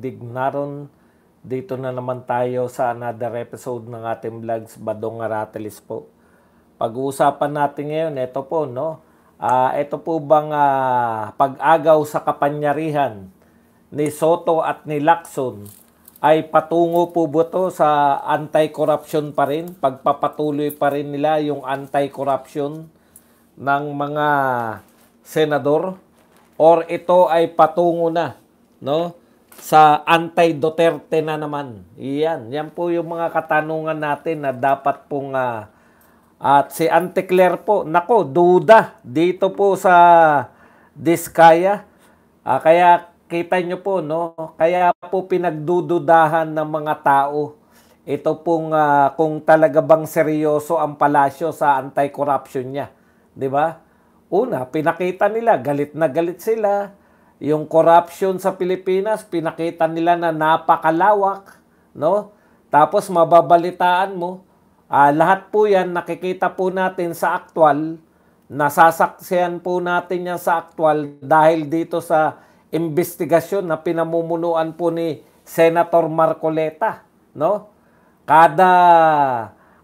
Daigdig naron. Dito na naman tayo sa another episode ng ating vlogs, Badong Aratelis po. Pag-uusapan natin ngayon, ito po, no? Ito po bang pag-agaw sa kapangyarihan ni Soto at ni Lacson ay patungo po ba ito sa anti-corruption pa rin? Pagpapatuloy pa rin nila yung anti-corruption ng mga senador? Or ito ay patungo na, no, sa anti-Duterte na naman? Yan po yung mga katanungan natin na dapat pong at si Auntie Claire po, nako, duda dito po sa Diskaya. Kaya kita nyo po, no, kaya po pinagdududahan ng mga tao. Ito pong kung talaga bang seryoso ang palasyo sa anti-corruption niya. 'Di ba? Una, pinakita nila, galit na galit sila. Yung corruption sa Pilipinas, pinakita nila na napakalawak, no? Tapos mababalitaan mo, lahat po yan nakikita po natin sa aktwal, nasasaksihan po natin yan sa aktwal dahil dito sa investigasyon na pinamumunuan po ni Senator Marcoleta, no? Kada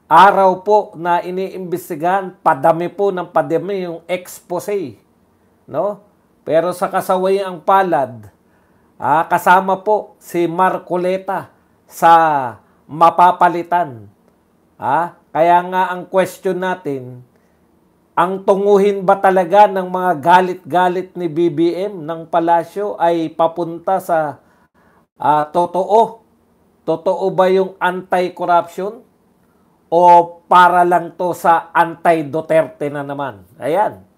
araw po na iniimbestigahan, padami po ng padami yung expose, no? Pero sa kasawayang palad, kasama po si Marcoleta sa mapapalitan. Kaya nga ang question natin, ang tunguhin ba talaga ng mga galit-galit ni BBM ng palasyo ay papunta sa totoo? Totoo ba yung anti-corruption? O para lang to sa anti-Duterte na naman? Ayan.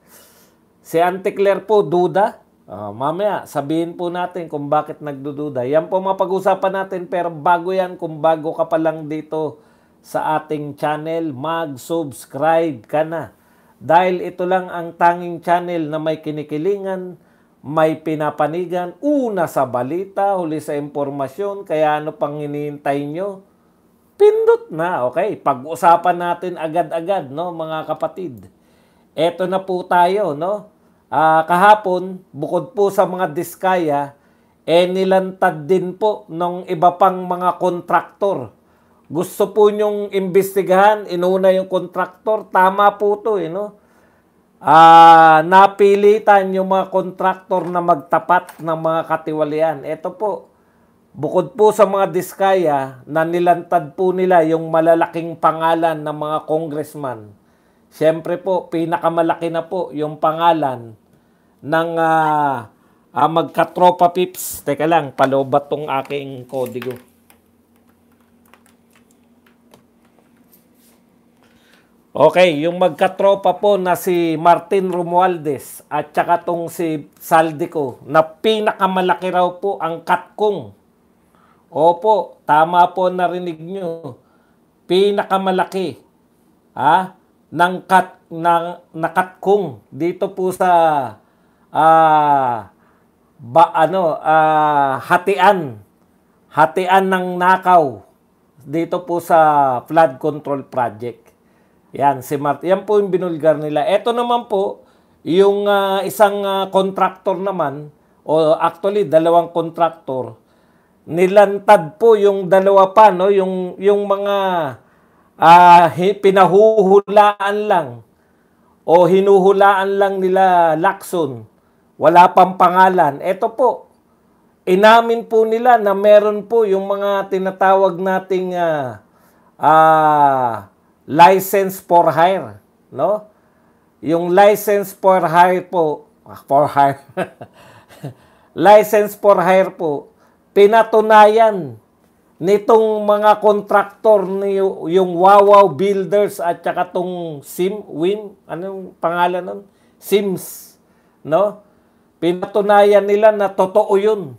Si Auntie Claire po, duda. Mamaya, sabihin po natin kung bakit nagdududa. Yan po mapag-usapan natin. Pero bago yan, kung bago ka pa lang dito sa ating channel, mag-subscribe ka na. Dahil ito lang ang tanging channel na may kinikilingan, may pinapanigan, una sa balita, huli sa impormasyon. Kaya ano pang hinihintay nyo? Pindot na, okay? Pag-usapan natin agad-agad, no, mga kapatid. Eto na po tayo, no? Kahapon, bukod po sa mga Diskaya, nilantad din po ng iba pang mga kontraktor. Gusto po nyong imbestigahan, inuna yung kontraktor, tama po to, no? Napilitan yung mga kontraktor na magtapat ng mga katiwalian. Eto po, bukod po sa mga Diskaya, na nilantad po nila yung malalaking pangalan ng mga congressman. Siyempre po, pinakamalaki na po yung pangalan ng magkatropa pips. Teka lang, palobat tong aking kodigo. Okay, yung magkatropa po na si Martin Romualdez at saka tong si Saldico na pinakamalaki raw po ang katkong. Opo, tama po narinig nyo. Pinakamalaki. Nakatkong dito po sa hatian ng nakaw dito po sa flood control project. Yan si yan po yung binulgar nila. Ito naman po yung isang contractor naman, o actually dalawang contractor, nilantad po yung dalawa pa, no, yung mga pinahuhulaan lang o hinuhulaan lang nila Lacson. Wala pang pangalan. Ito po, inamin po nila na meron po yung mga tinatawag nating license for hire, no? Yung license for hire po, license for hire po, pinatunayan nitong mga kontraktor yung Wawaw Builders at saka tong anong pangalan nun? Sims, no? Pinatunayan nila na totoo yun.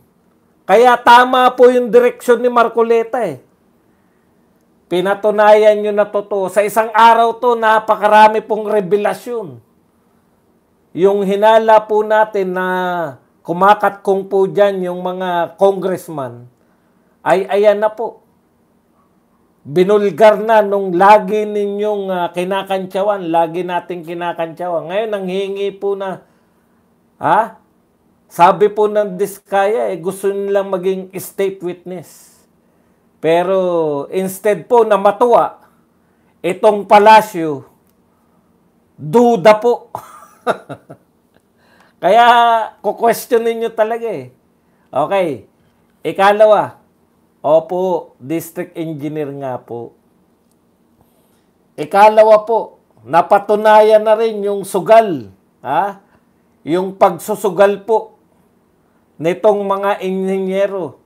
Kaya tama po yung direksyon ni Marcoleta eh. Pinatunayan nyo na totoo. Sa isang araw to, napakarami pong revelasyon. Yung hinala po natin na kumakatkong po dyan yung mga congressman, ay ayan na po. Binulgar na nung lagi ninyong kinakantsawan, lagi nating kinakantsawan. Ngayon, nanghihingi po na Sabi po ng Diskaya, gusto nilang maging state witness. Pero instead po na matuwa, itong palasyo, duda po. Kaya, kukwestiyonin nyo talaga eh. Okay. Ikalawa, opo, district engineer nga po. Ikalawa po, napatunayan na rin yung sugal. Ha? Yung pagsusugal po nitong mga inhinyero.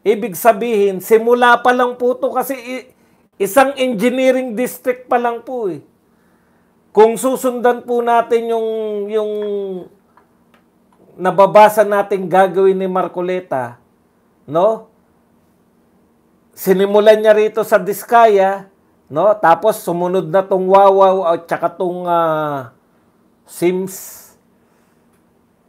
Ibig sabihin, simula pa lang po to kasi isang engineering district pa lang po eh. Kung susundan po natin yung nababasa natin gagawin ni Marcoleta, no? Sinimulan niya rito sa Diskaya, no? Tapos sumunod na tong Wawaw at saka tong Sims.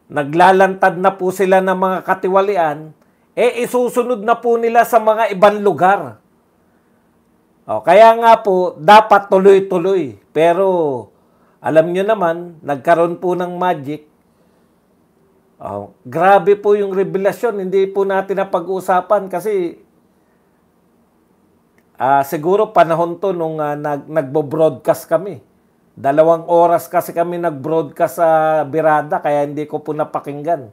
Naglalantad na po sila ng mga katiwalian, isusunod na po nila sa mga ibang lugar. Kaya nga po, dapat tuloy-tuloy. Pero, alam nyo naman, nagkaroon po ng magic. Grabe po yung revelasyon. Hindi po natin napag-usapan kasi siguro panahon to nung nagbo-broadcast kami. 2 oras kasi kami nag-broadcast sa Birada kaya hindi ko po napakinggan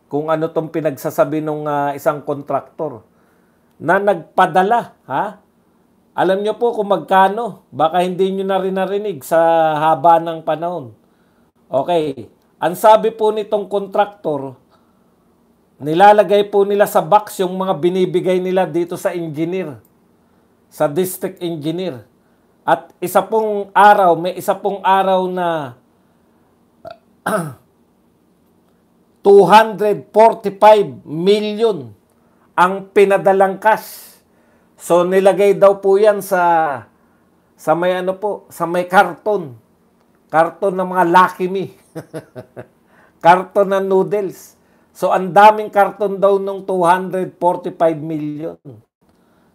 kung ano tong pinagsasabi ng isang kontraktor na nagpadala. Ha? Alam nyo po kung magkano. Baka hindi nyo na rin narinig sa haba ng panahon. Okay. Ang sabi po nitong kontraktor, nilalagay po nila sa box yung mga binibigay nila dito sa engineer, sa district engineer. At may isa pong araw na 245 million ang pinadalang cash. So nilagay daw po 'yan sa may sa may karton. Karton ng mga Lucky Me. Karton ng noodles. So ang daming karton daw ng 245 million.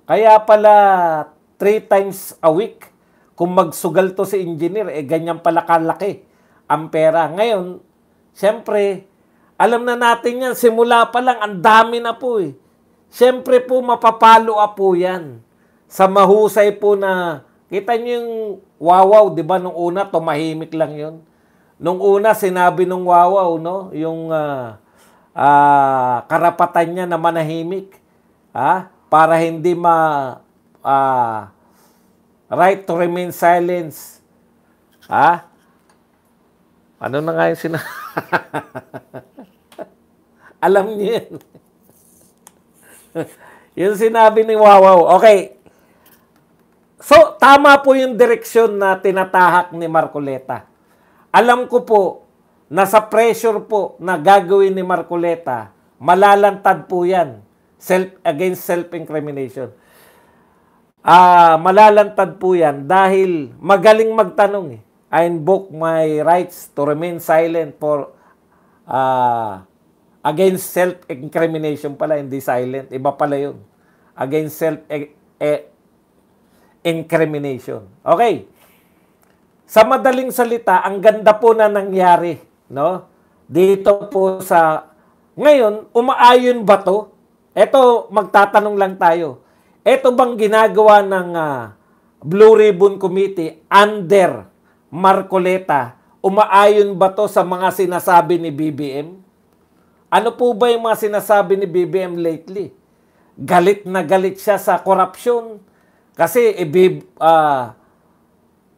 Kaya pala 3 times a week kung magsugal to si engineer, ganyan pala kalaki ang pera. Ngayon, siyempre, alam na natin yan, simula pa lang, ang dami na po eh. Siyempre po, mapapalo po yan. Sa mahusay po na, kita niyo yung Wawaw, di ba, nung una, tumahimik lang yun. Nung una, sinabi nung Wawaw, no, yung karapatan niya na manahimik, para hindi right to remain silence. Ano na nga yung alam niyo yan. Yung sinabi ni Wawaw. Okay. So, tama po yung direksyon na tinatahak ni Marcoleta. Alam ko po, nasa pressure po na gagawin ni Marcoleta, malalantad po yan against self-incrimination. Malalantad po yan dahil magaling magtanong eh. I invoke my rights to remain silent for against self-incrimination pala, hindi silent. Iba pala yun. Against self-incrimination. Okay. Sa madaling salita, ang ganda po na nangyari, no? Dito po ngayon, umaayon ba to? Ito, magtatanong lang tayo. Ito bang ginagawa ng Blue Ribbon Committee under Marcoleta, umaayon ba to sa mga sinasabi ni BBM? Ano po ba yung mga sinasabi ni BBM lately? Galit na galit siya sa korupsyon. Kasi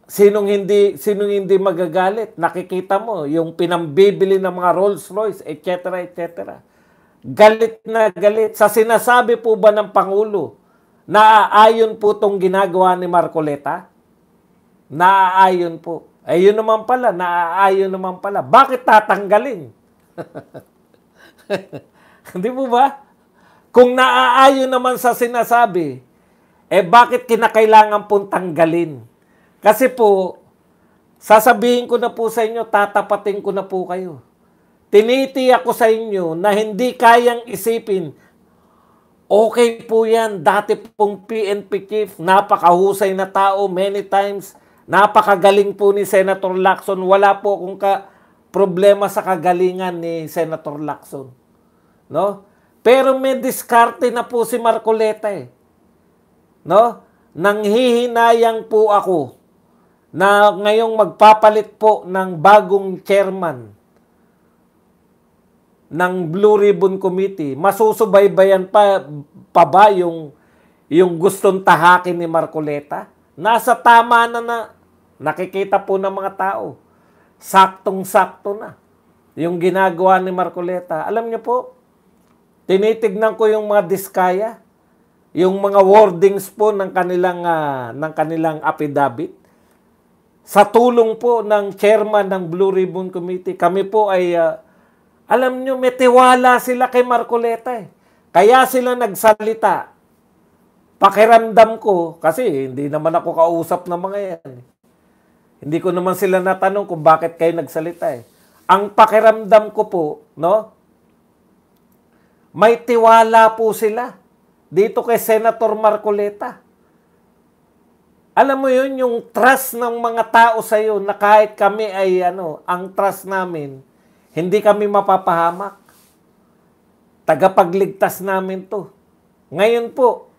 sinong hindi magagalit? Nakikita mo yung pinambibili ng mga Rolls Royce, etc., etc. Galit na galit. Sa sinasabi po ba ng Pangulo, naaayon po itong ginagawa ni Marcoleta? Naaayon po. Ayun naman pala, naaayon naman pala. Bakit tatanggalin? Hindi po ba? Kung naaayon naman sa sinasabi, bakit kinakailangan pong tanggalin? Kasi po, sasabihin ko na po sa inyo, tatapatin ko na po kayo. Tinitiyak ko sa inyo na hindi kayang isipin, okay po yan, dati pong PNP chief, napakahusay na tao many times, napakagaling po ni Senator Lacson, wala po akong problema sa kagalingan ni Senator Lacson. no? Pero may diskarte na po si Marcoleta eh. No? Nanghihinayang po ako na ngayong magpapalit po ng bagong chairman ng Blue Ribbon Committee. Masusubaybayan pa ba yung gustong tahakin ni Marcoleta? Nasa tama na nakikita po ng mga tao. Saktong-sakto na yung ginagawa ni Marcoleta. Alam niyo po, tinitignan ko yung mga diskaya, yung mga wordings po ng kanilang affidavit. Sa tulong po ng chairman ng Blue Ribbon Committee, kami po ay, alam nyo, may tiwala sila kay Marcoleta eh. Kaya sila nagsalita. Pakiramdam ko, kasi hindi naman ako kausap ng mga yan. Hindi ko naman sila natanong kung bakit kayo nagsalita eh. Ang pakiramdam ko po, no? May tiwala po sila dito kay Senator Marcoleta. Alam mo yun, yung trust ng mga tao sa iyo na kahit kami ay ang trust namin, hindi kami mapapahamak. Tagapagligtas namin to. Ngayon po,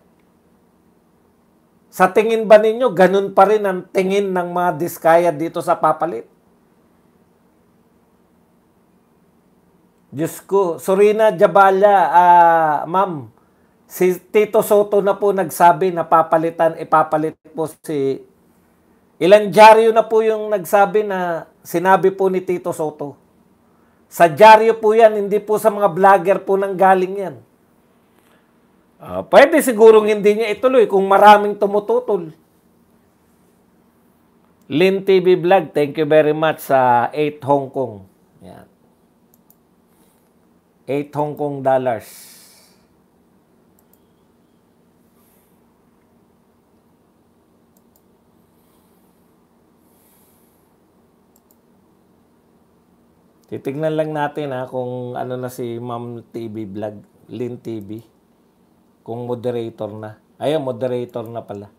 sa tingin ba ninyo, ganun pa rin ang tingin ng mga diskaya dito sa papalit? Diyos ko, Sorina Jabala, ma'am, si Tito Soto na po nagsabi na ipapalit po si... Ilang dyaryo na po yung nagsabi na sinabi po ni Tito Soto. Sa dyaryo po yan, hindi po sa mga vlogger po nang galing yan. Pwede sigurong hindi niya ituloy kung maraming tumututol. Lin TV Vlog, thank you very much sa 8 Hong Kong. Yan. 8 Hong Kong dollars. Titignan lang natin kung ano na si Ma'am TV Vlog, Lin TV. Kung moderator na. Ayun, moderator na pala.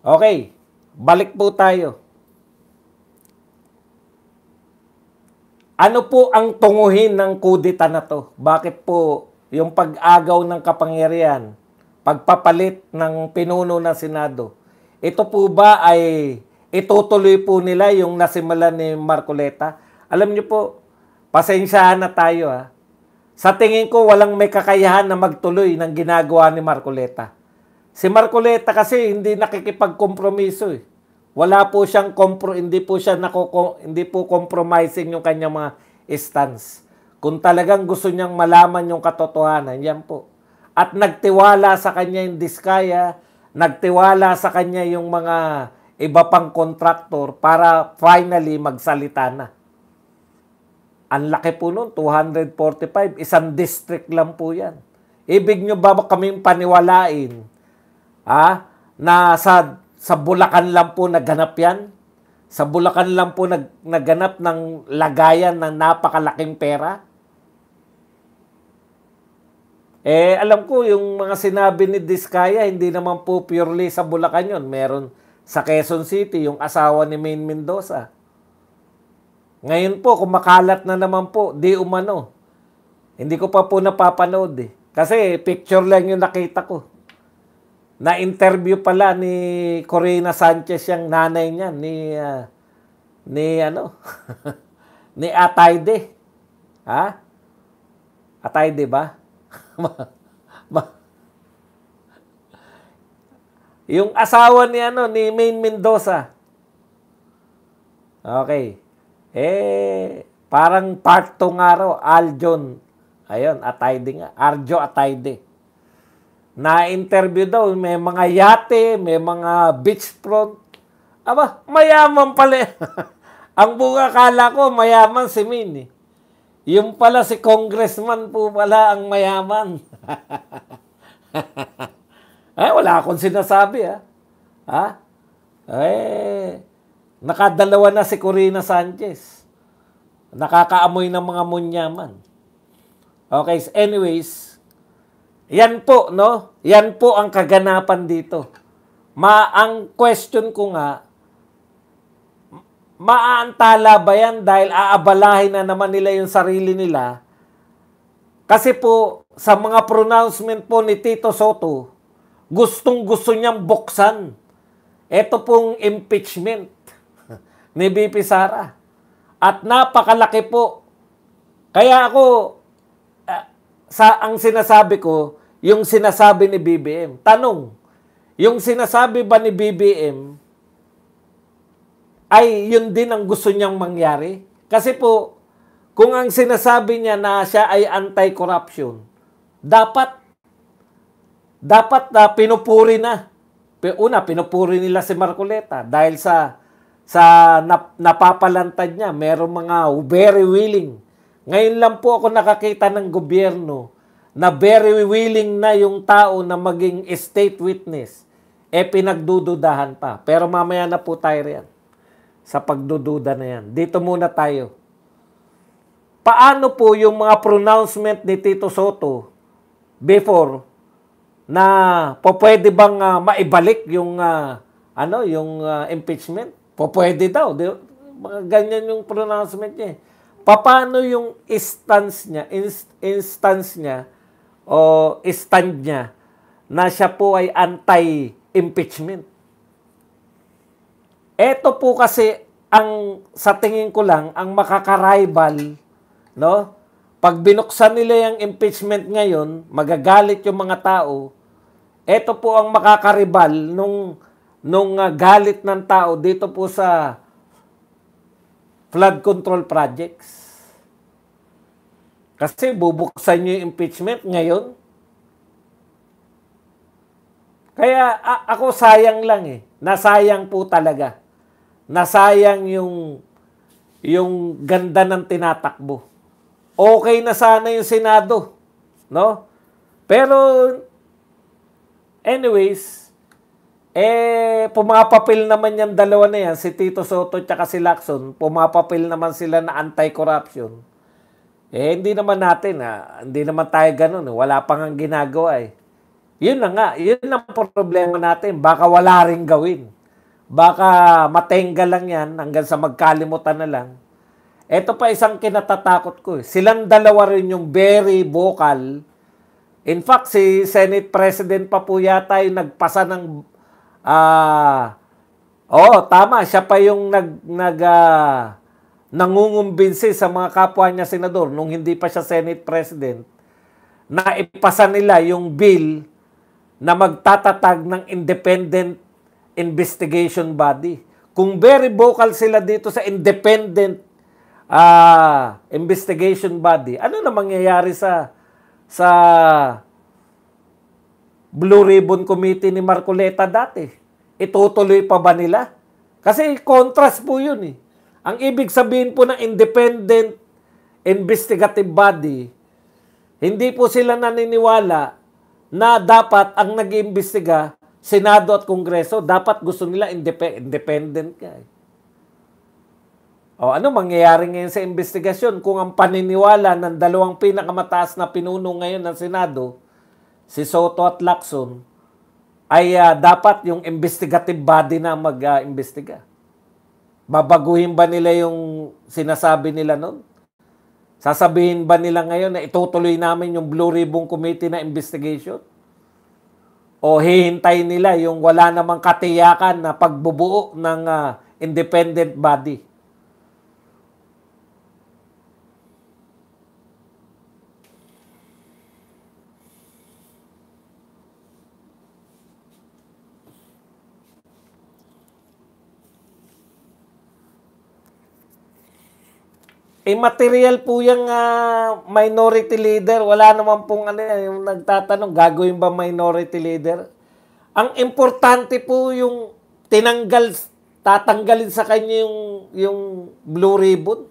Okay, balik po tayo. Ano po ang tunguhin ng kudeta na to? Bakit po yung pag-agaw ng kapangyarihan, pagpapalit ng pinuno ng Senado, ito po ba ay itutuloy po nila yung nasimulan ni Marcoleta? Alam niyo po, pasensyahan na tayo Sa tingin ko, walang may kakayahan na magtuloy ng ginagawa ni Marcoleta. Si Marcoleta kasi hindi nakikipagkompromiso Wala po siyang hindi po compromising yung kanyang mga stance. Kung talagang gusto niyang malaman yung katotohanan, yan po. At nagtiwala sa kanya yung diskaya, nagtiwala sa kanya yung mga iba pang kontraktor para finally magsalita na. Ang laki po nun, 245, isang district lang po yan. Ibig nyo ba kaming paniwalain na sa Bulacan lang po naganap yan? Sa Bulacan lang po naganap ng lagayan ng napakalaking pera? Alam ko, yung mga sinabi ni Diskaya, hindi naman po purely sa Bulacan yun. Meron sa Quezon City, yung asawa ni Maine Mendoza. Ngayon po, kumakalat na naman po, di umano. Hindi ko pa po napapanood Kasi picture lang yung nakita ko. Na-interview pala ni Corina Sanchez yung nanay niya, ni Atayde. Atayde ba? Yung asawa ni Maine Mendoza. Okay. Parang part 2 nga raw, Aljon. Ayun, Atayde nga. Arjo Atayde. Na-interview daw, may mga yate, may mga beachfront. Aba, mayaman pala. Ang bunga kala ko, mayaman si Min. Yung pala si congressman po pala ang mayaman. Wala akong sinasabi nakadalawa na si Corina Sanchez. Nakakaamoy ng mga munyaman. Okay, anyways, yan po, no? Yan po ang kaganapan dito. Ang question ko nga, maaantala ba yan dahil aabalahin na naman nila yung sarili nila Kasi po, sa mga pronouncement po ni Tito Soto, gustong-gusto niyang buksan. Ito pong impeachment ni VP Sara. At napakalaki po. Kaya ako, ang sinasabi ko, yung sinasabi ni BBM. Tanong, yung sinasabi ba ni BBM ay yun din ang gusto niyang mangyari? Kasi po, kung ang sinasabi niya na siya ay anti-corruption, dapat na pinupuri na. Una, pinupuri nila si Marcoleta dahil sa napapalantad niya, merong mga very willing. Ngayon lang po ako nakakita ng gobyerno na very willing na yung tao na maging state witness. Pinagdududahan pa. Pero mamaya na po tayo riyan sa pagdududa na yan. Dito muna tayo. Paano po yung mga pronouncement ni Tito Soto before na pwede bang maibalik yung impeachment? Pwede daw. Mga ganyan yung pronouncement niya. Paano yung instance niya o stand niya na siya po ay anti-impeachment? Ito po kasi sa tingin ko lang ang makaka-rival, no? Pag binuksan nila yung impeachment ngayon, magagalit yung mga tao. Ito po ang makakaribal nung galit ng tao dito po sa flood control projects. Kasi bubuksan nyo yung impeachment ngayon. Kaya ako sayang lang eh. Nasayang po talaga. Nasayang yung ganda ng tinatakbo. Okay na sana yung Senado, no? Pero anyways, pumapapil naman yung dalawa na yan, si Tito Soto at si Lacson, pumapapil naman sila na anti-corruption. Hindi naman natin, hindi naman tayo ganun. Wala pang ang ginagawa eh. Yun na nga, yun ang problema natin. Baka wala rin gawin. Baka matenga lang yan hanggang sa magkalimutan na lang. Ito pa isang kinatatakot ko. Silang dalawa rin yung very vocal. In fact, si Senate President pa po yata yung nagpasa ng... tama. Siya pa yung nangungumbinsi sa mga kapwa niya senador nung hindi pa siya Senate President na ipasa nila yung bill na magtatatag ng independent investigation body. Kung very vocal sila dito sa independent investigation body, ano na mangyayari sa Blue Ribbon Committee ni Marcoleta dati? Itutuloy pa ba nila? Kasi contrast po yun eh. Ang ibig sabihin po ng independent investigative body, hindi po sila naniniwala na dapat ang nag-iimbestiga Senado at Kongreso, dapat gusto nila independent ka eh. Ano mangyayari ngayon sa investigasyon kung ang paniniwala ng dalawang pinakamataas na pinuno ngayon ng Senado, si Soto at Lacson, ay dapat yung investigative body na mag-imbestiga? Babaguhin ba nila yung sinasabi nila nun? Sasabihin ba nila ngayon na itutuloy namin yung Blue Ribbon Committee na investigation? O hihintayin nila yung wala namang katiyakan na pagbubuo ng independent body? Material po yung minority leader. Wala naman pong yung nagtatanong, gagawin ba minority leader? Ang importante po yung tatanggalin sa kanya yung Blue Ribbon.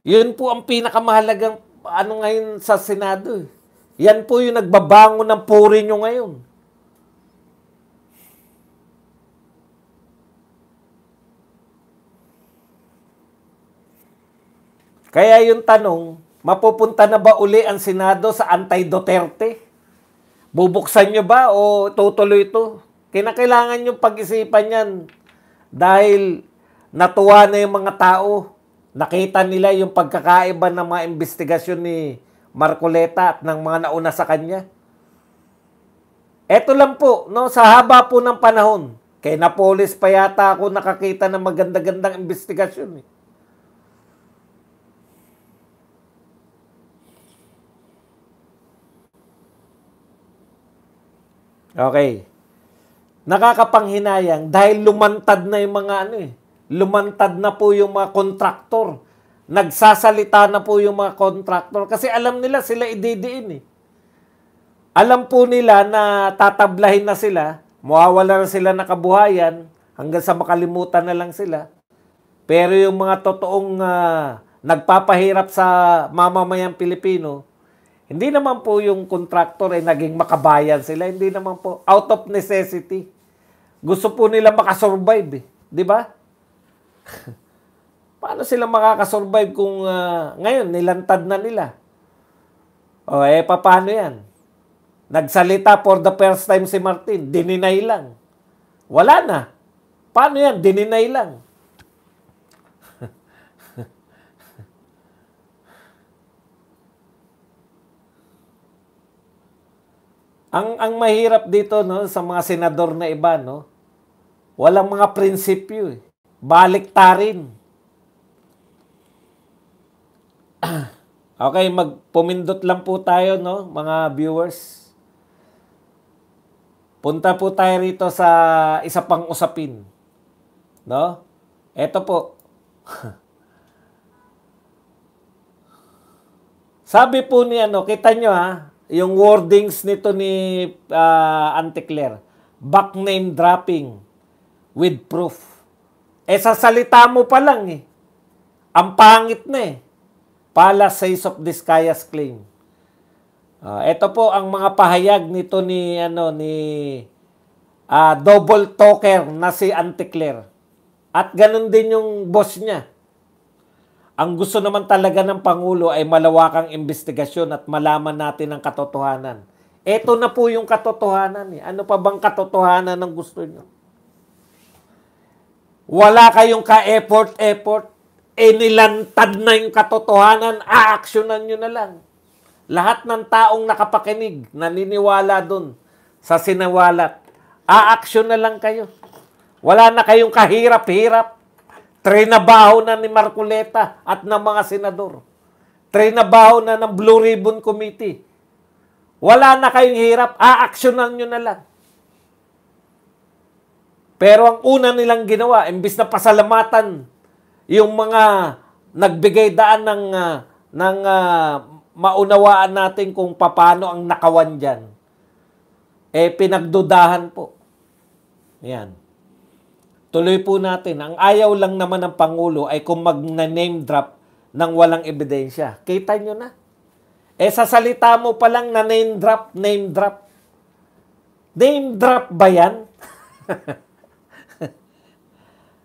Yun po ang pinakamahalagang ngayon sa Senado. Yan po yung nagbabango ng puri nyo ngayon. Kaya yung tanong, mapupunta na ba uli ang Senado sa anti-Duterte? Bubuksan nyo ba o tutuloy ito? Kinakailangan yung pag-isipan yan dahil natuwa na yung mga tao. Nakita nila yung pagkakaiba ng mga investigasyon ni Marcoleta at ng mga nauna sa kanya. Eto lang po, no, sa haba po ng panahon, kay Napoles pa yata ako nakakita ng maganda-gandang investigasyon. Okay. Nakakapanghinayang dahil lumantad na yung mga lumantad na po yung mga kontraktor. Nagsasalita na po yung mga kontraktor kasi alam nila sila ididiin. Alam po nila na tatablahin na sila, mawawala na sila ng kabuhayan hanggang sa makalimutan na lang sila. Pero yung mga totoong nagpapahirap sa mamamayang Pilipino, hindi naman po yung kontraktor ay naging makabayan sila. Hindi naman po. Out of necessity. Gusto po nila makasurvive. Di ba? Paano sila makakasurvive kung ngayon nilantad na nila? O paano yan? Nagsalita for the first time si Martin. Dininay lang. Wala na. Paano yan? Dininay lang. Ang mahirap dito no sa mga senador na iba no, walang mga prinsipyo. Baliktarin. Okay, magpumindot lang po tayo no, mga viewers. Punta po tayo rito sa isa pang usapin. No? Ito po. Sabi po ni kita nyo yung wordings nito ni Auntie Claire, back name dropping with proof. Sa salita mo pa lang ang pangit na Palace says of Discayas claim. Ito po ang mga pahayag nito ni double talker na si Auntie Claire. At ganun din yung boss niya. Ang gusto naman talaga ng Pangulo ay malawakang investigasyon at malaman natin ang katotohanan. Ito na po yung katotohanan. Ano pa bang katotohanan ng gusto nyo? Wala kayong ka-effort. Nilantad na yung katotohanan, aaksyonan nyo na lang. Lahat ng taong nakapakinig, naniniwala dun sa sinawalat, aaksyon na lang kayo. Wala na kayong kahirap-hirap. Trinabaho na ni Marcoleta at ng mga senador. Trinabaho na ng Blue Ribbon Committee. Wala na kayong hirap, aaksyonan nyo na lang. Pero ang una nilang ginawa, imbis na pasalamatan yung mga nagbigay daan ng maunawaan natin kung paano ang nakawan dyan, pinagdudahan po. Yan. Tuloy po natin. Ang ayaw lang naman ng Pangulo ay kung mag-name drop ng walang ebidensya. Kita nyo na. Sa salita mo pa lang na name drop. Name drop ba yan?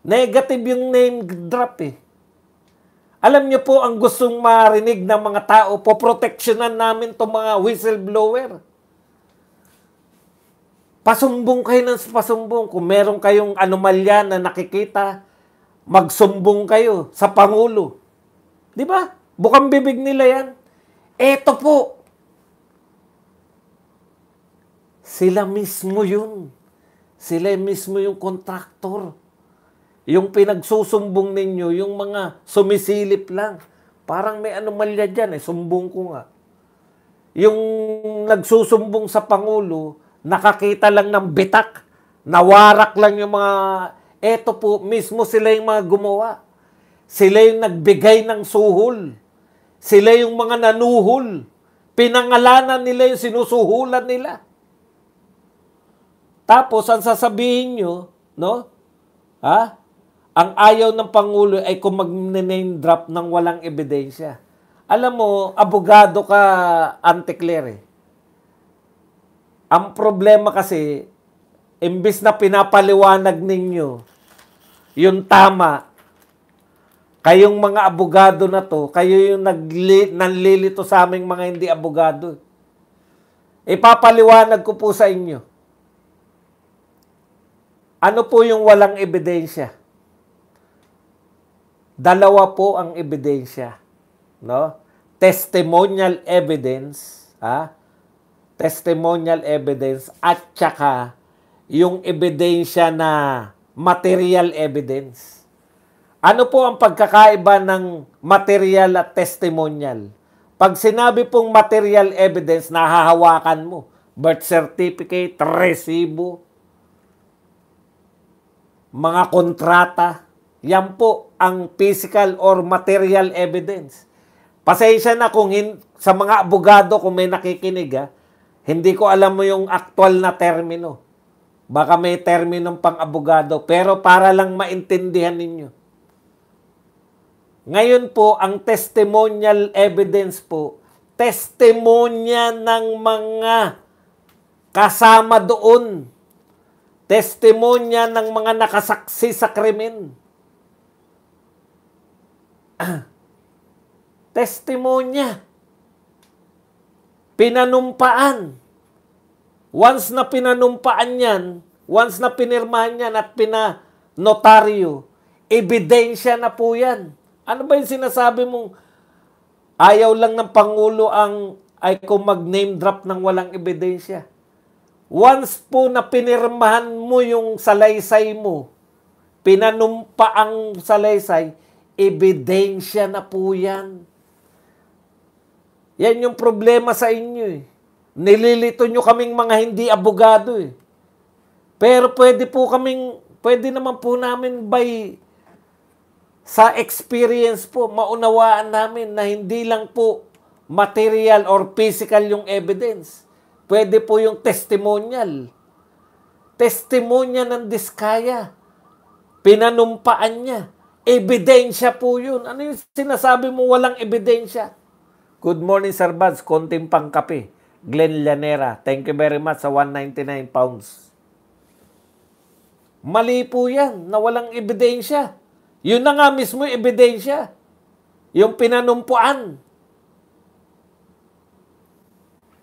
Negative yung name drop Alam nyo po, ang gustong marinig ng mga tao, poproteksyonan namin itong mga whistleblower. Pasumbong kayo ng pasumbong. Kung meron kayong anomalya na nakikita, magsumbong kayo sa Pangulo. Di ba? Bukang bibig nila yan. Eto po. Sila mismo yun. Sila mismo yung kontraktor. Yung pinagsusumbong ninyo, yung mga sumisilip lang. Parang may anomalya dyan sumbong ko nga. Yung nagsusumbong sa Pangulo, nakakita lang ng bitak, nawarak lang yung mga, eto po, mismo sila yung mga gumawa. Sila yung nagbigay ng suhol. Sila yung mga nanuhol. Pinangalanan nila yung sinusuhulan nila. Tapos, ang sasabihin nyo, no? Ang ayaw ng Pangulo ay kung mag-name drop ng walang ebidensya. Alam mo, abogado ka, Auntie Claire Ang problema kasi, imbis na pinapaliwanag ninyo yung tama, kayong mga abogado na to, kayo yung nanlilito sa aming mga hindi abogado. Ipapaliwanag ko po sa inyo. Ano po yung walang ebidensya? Dalawa po ang ebidensya. No? testimonial evidence, testimonial evidence at saka yung ebidensya na material evidence. Ano po ang pagkakaiba ng material at testimonial? Pag sinabi pong material evidence, nahahawakan mo. Birth certificate, resibo, mga kontrata. Yan po ang physical or material evidence. Pasensya na kung sa mga abogado kung may nakikinig, hindi ko alam mo yung actual na termino. Baka may terminong pang-abogado, pero para lang maintindihan ninyo. Ngayon po, ang testimonial evidence po, testimonya ng mga kasama doon. Testimonya ng mga nakasaksi sa krimen. Testimonya. Pinanumpaan. Once na pinanumpaan yan, once na pinirmahan yan at pinanotaryo, ebidensya na po yan. Ano ba yung sinasabi mong ayaw lang ng Pangulo ay kung mag-name drop ng walang ebidensya? Once po na pinirmahan mo yung salaysay mo, pinanumpa ang salaysay, ebidensya na po yan. Yan yung problema sa inyo. Nililito nyo kaming mga hindi abogado. Pero pwede naman po namin sa experience po, maunawaan namin na hindi lang po material or physical yung evidence. Pwede po yung testimonial. Testimonya ng Diskaya. Pinanumpaan niya. Ebidensya po yun. Ano yung sinasabi mo walang ebidensya? Good morning, Sir Buds. Konting pangkape. Glenn Llanera. Thank you very much sa 199 pounds. Mali po yan na walang ebidensya. Yun na nga mismo yung ebidensya. Yung pinanumpuan.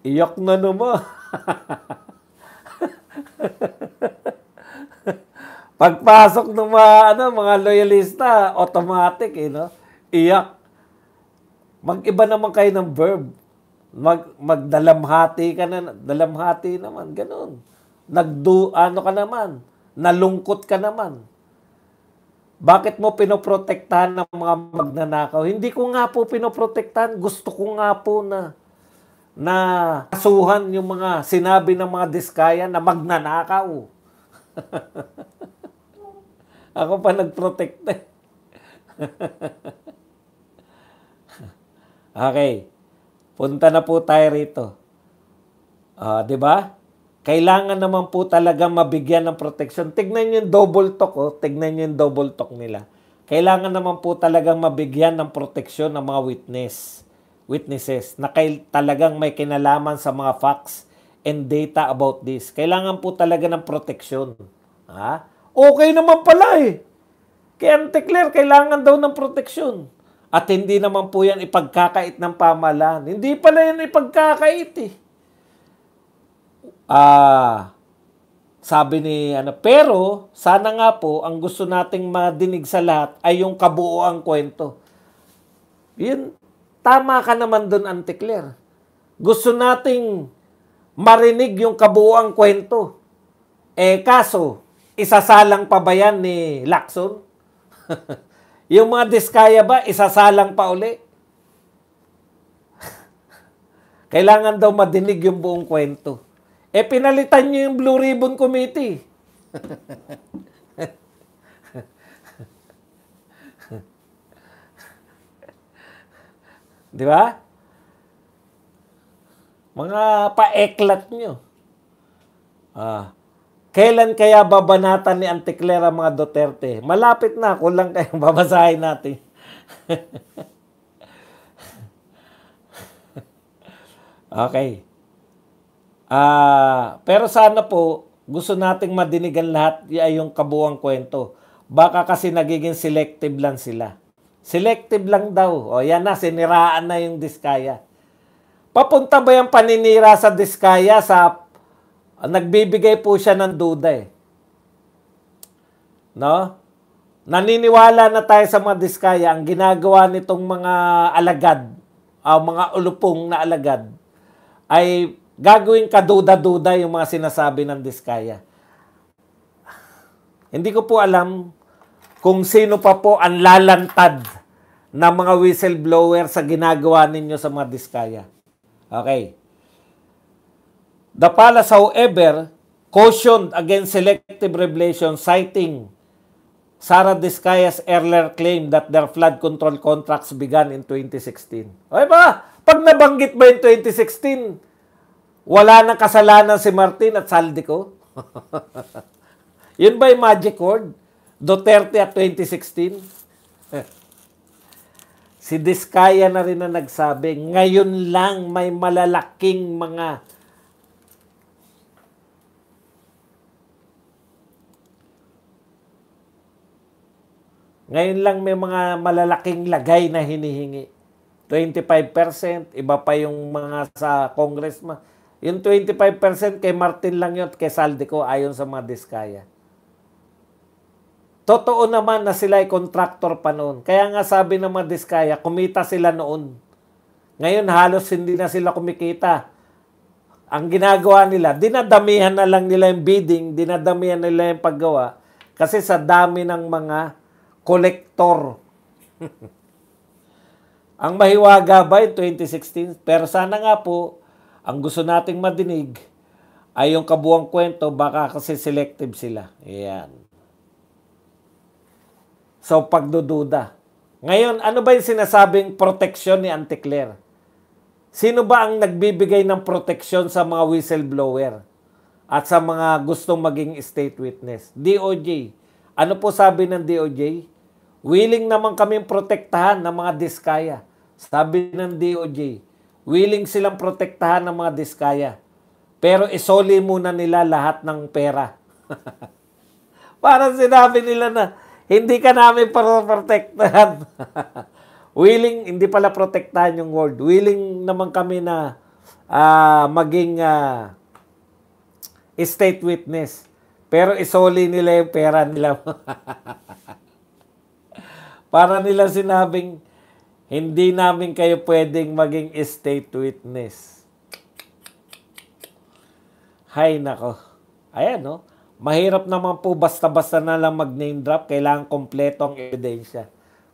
Iyak na naman. Pagpasok ng mga loyalista, automatic, no? Iyak. Mag-iba naman kayo ng verb. Magdalamhati ka na, dalamhati naman, ganun. Ka naman, nalungkot ka naman. Bakit mo pinoprotektahan ng mga magnanakaw? Hindi ko nga po pinoprotektahan. Gusto ko nga po na kasuhan yung mga sinabi ng mga Diskaya na magnanakaw. Ako pa nagprotekta. Okay. Punta na po tayo rito. 'Di ba? Kailangan naman po talaga mabigyan ng proteksyon. Tignan niyo yung double talk, Tignan niyo yung double talk nila. Kailangan naman po talagang mabigyan ng proteksyon ng mga witnesses na talagang may kinalaman sa mga facts and data about this. Kailangan po talaga ng proteksyon. Okay naman pala Kay Auntie Claire, kailangan daw ng proteksyon. At hindi naman po yan ipagkakait ng pamahalaan. Hindi pala yan ipagkakait sabi ni pero sana nga po ang gusto nating madinig sa lahat ay yung kabuuang kwento. Yun, tama ka naman doon, Auntie Claire. Gusto nating marinig yung kabuuang kwento. Kaso, isasalang pa ba yan ni Lacson? Yung mga Diskaya ba, isasalang pa uli? Kailangan daw madinig yung buong kwento. Pinalitan nyo yung Blue Ribbon Committee. Di ba? Mga paeklat nyo. Kailan kaya babanatan ni Auntie Claire ang mga Duterte? Malapit na, kulang kayong babasahin natin. Okay. Pero sana po, gusto nating madinigan lahat ay yung kabuuang kwento. Baka kasi nagiging selective lang sila. Selective lang daw. Yan na, siniraan na yung Diskaya. Papunta ba yung paninira sa Diskaya nagbibigay po siya ng duda No? Naniniwala na tayo sa mga Diskaya, ang ginagawa nitong mga alagad, mga ulupong na alagad, ay gagawin kaduda-duda yung mga sinasabi ng Diskaya. Hindi ko po alam kung sino pa po ang lalantad na mga whistleblower sa ginagawa ninyo sa mga Diskaya. Okay. The palace, however, cautioned against selective revelation, citing Sara Diskaya's earlier claim that their flood control contracts began in 2016. Okay ba? Pag nabanggit ba in 2016, wala nang kasalanan si Martin at Saldico? Yun ba yung magic word? Duterte at 2016? Si Diskaya na rin na nagsabi, ngayon lang may malalaking mga malalaking lagay na hinihingi. 25%, iba pa yung mga sa congressman. Yung 25% kay Martin lang yun at kay Saldico ayon sa mga Diskaya. Totoo naman na sila ay contractor pa noon. Kaya nga sabi ng mga Diskaya, kumita sila noon. Ngayon halos hindi na sila kumikita. Ang ginagawa nila, dinadamihan na lang nila yung bidding, dinadamihan nila yung paggawa kasi sa dami ng mga kolektor. Ang mahiwaga ba yung 2016? Pero sana nga po, ang gusto nating madinig ay yung kabuang kwento, baka kasi selective sila. Ayan. So, pagdududa. Ngayon, ano ba yung sinasabing proteksyon ni Auntie Claire? Sino ba ang nagbibigay ng proteksyon sa mga whistleblower at sa mga gustong maging state witness? DOJ. Ano po sabi ng DOJ? Willing naman kaming protektahan ng mga Diskaya. Sabi ng DOJ, willing silang protektahan ng mga Diskaya. Pero isoli muna nila lahat ng pera. Parang sinabi nila na, hindi ka namin protektahan. Willing, hindi pala protektahan yung word. Willing naman kami na maging state witness. Pero isoli nila yung pera nila. Para nila sinabing, hindi namin kayo pwedeng maging state witness. Hay nako. Ayan, no? Mahirap naman po basta-basta na lang mag-name drop. Kailangan kompleto ang ebidensya.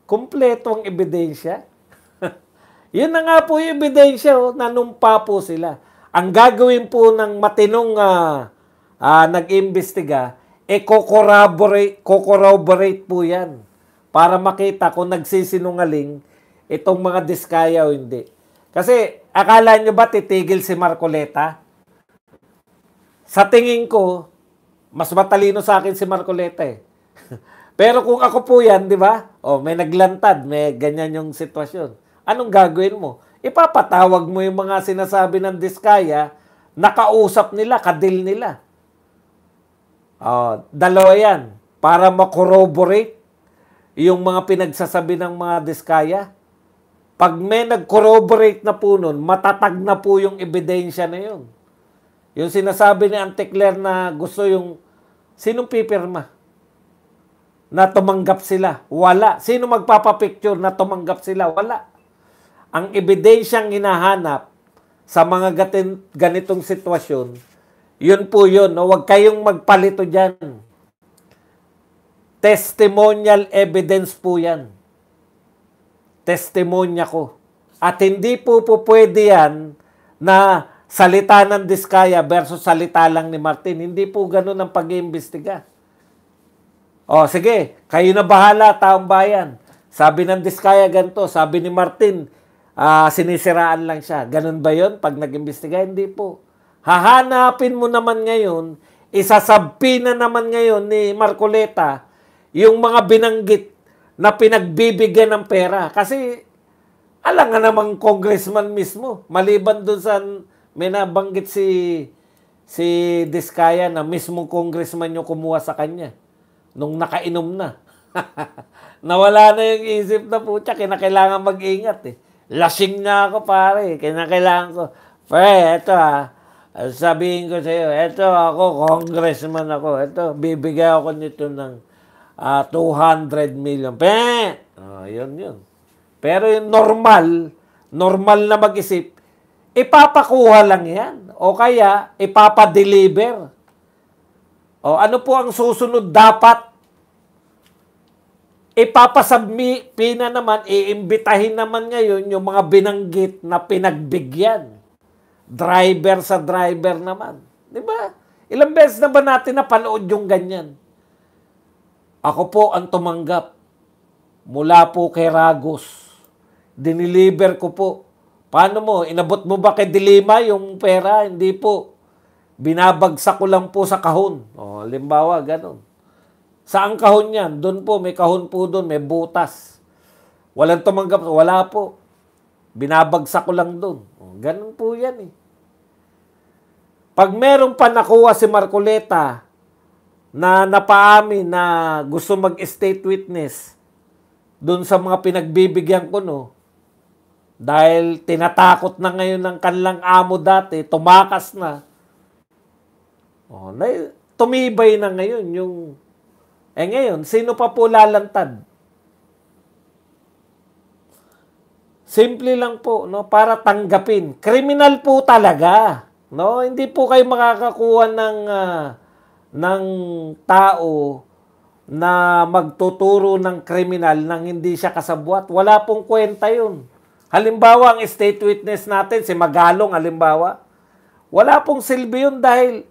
Kompleto ang ebidensya? Yun na nga po yung ebidensya, oh, nanumpa po sila. Ang gagawin po ng matinong nag-imbestiga, corroborate po yan. Para makita kung nagsisinungaling itong mga Diskaya o hindi. Kasi, akala nyo ba titigil si Marcoleta? Sa tingin ko, mas matalino sa akin si Marcoleta eh. Pero kung ako po yan, di ba? O, may naglantad, may ganyan yung sitwasyon. Anong gagawin mo? Ipapatawag mo yung mga sinasabi ng Diskaya, nakausap nila, kadil nila. O, dalawa yan. Para makorroborate yung mga pinagsasabi ng mga Diskaya. Pag may nag-corroborate na po nun, matatag na po yung ebidensya na yun. Yung sinasabi ni Auntie Claire na gusto yung, sinong pipirma? Na tumanggap sila? Wala. Sino magpapapicture na tumanggap sila? Wala. Ang ebidensyang hinahanap sa mga ganitong sitwasyon, yun po yun. No? Huwag kayong magpalito dyan. Testimonial evidence po yan. Testimonya ko. At hindi po pwede yan na salita ng Diskaya versus salita lang ni Martin. Hindi po ganun ang pag-iimbestiga. O, sige, kayo na bahala, taong bayan. Sabi ng Diskaya ganito, sabi ni Martin, sinisiraan lang siya. Ganun ba yun pag nag-imbestiga? Hindi po. Hahanapin mo naman ngayon, isasabi na naman ngayon ni Marcoleta yung mga binanggit na pinagbibigyan ng pera. Kasi, alam nga namang congressman mismo, maliban dun sa may nabanggit si Diskaya na mismong congressman yung kumuha sa kanya nung nakainom na. Nawala na yung isip na po siya, kinakailangan mag-ingat eh. Lasing na ako pare, kinakailangan ko. Pare, eto sabihin ko sa iyo, eto ako, congressman ako, eto, bibigay ako nito ng 200 million. Yun. Pero yung normal normal na mag-isip, ipapakuha lang yan. O kaya, ipapadeliver. O ano po ang susunod dapat? Ipapasubmit na naman, iimbitahin naman ngayon yung mga binanggit na pinagbigyan. Driver sa driver naman. Di ba? Ilang beses na ba natin napanood yung ganyan? Ako po ang tumanggap mula po kay Ragos. Diniliver ko po. Paano mo? Inabot mo ba kay Dilima yung pera? Hindi po. Binabagsak ko lang po sa kahon. O, halimbawa, ganun. Saan kahon yan? Doon po, may kahon po doon, may butas. Walang tumanggap. Wala po. Binabagsak ko lang doon. O, ganun po yan eh. Pag merong pa nakuha si Marcoleta na napaamin na gusto mag-state witness doon sa mga pinagbibigyan ko, no? Dahil tinatakot na ngayon ng kanilang amo dati, tumakas na. Oh, tumibay na ngayon yung... ngayon, sino pa po lalantad? Simple lang po, no? Para tanggapin. Kriminal po talaga. No? Hindi po kayo makakakuha ng tao na magtuturo ng kriminal nang hindi siya kasabwat. Wala pong kwenta yun. Halimbawa, ang state witness natin, si Magalong, halimbawa, wala pong silbi yun dahil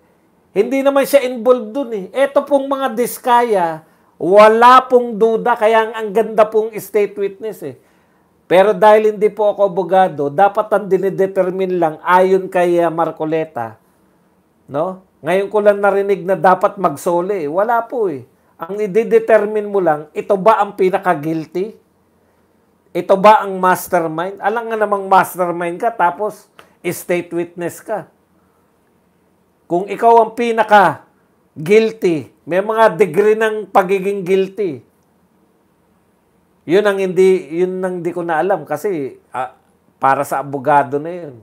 hindi naman siya involved dun eh. Ito pong mga diskaya, wala pong duda, kaya ang ganda pong state witness eh. Pero dahil hindi po ako abogado, dapat ang dinidetermine lang ayon kay Marcoleta. No? Ngayon ko lang narinig na dapat magsole. Wala po eh. Ang i-determine mo lang, ito ba ang pinaka-guilty? Ito ba ang mastermind? Alam nga namang mastermind ka, tapos state witness ka. Kung ikaw ang pinaka-guilty, may mga degree ng pagiging guilty. Yun ang hindi ko na alam kasi para sa abogado na yun.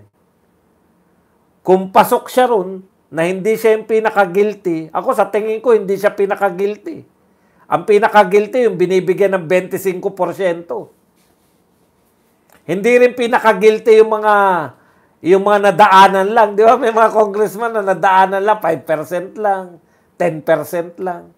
Kung pasok siya ron, na hindi siya yung pinaka-guilty, ako sa tingin ko hindi siya pinaka-guilty. Ang pinaka-guilty yung binibigyan ng 25%. Hindi rin pinaka-guilty yung mga nadaanan lang. Di ba? May mga congressman na nadaanan lang, 5% lang, 10% lang.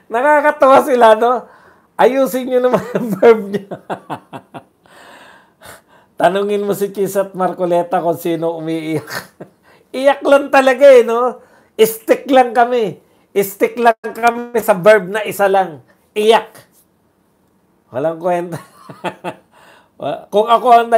Nakakatawa sila, no? Ayusin nyo naman ang verb niya. Tanungin mo si Chisat Marcoleta kung sino umiiyak. Iyak lang talaga eh, no? Stick lang kami. Stick lang kami sa verb na isa lang. Iyak. Walang kwenta. Kung ako ang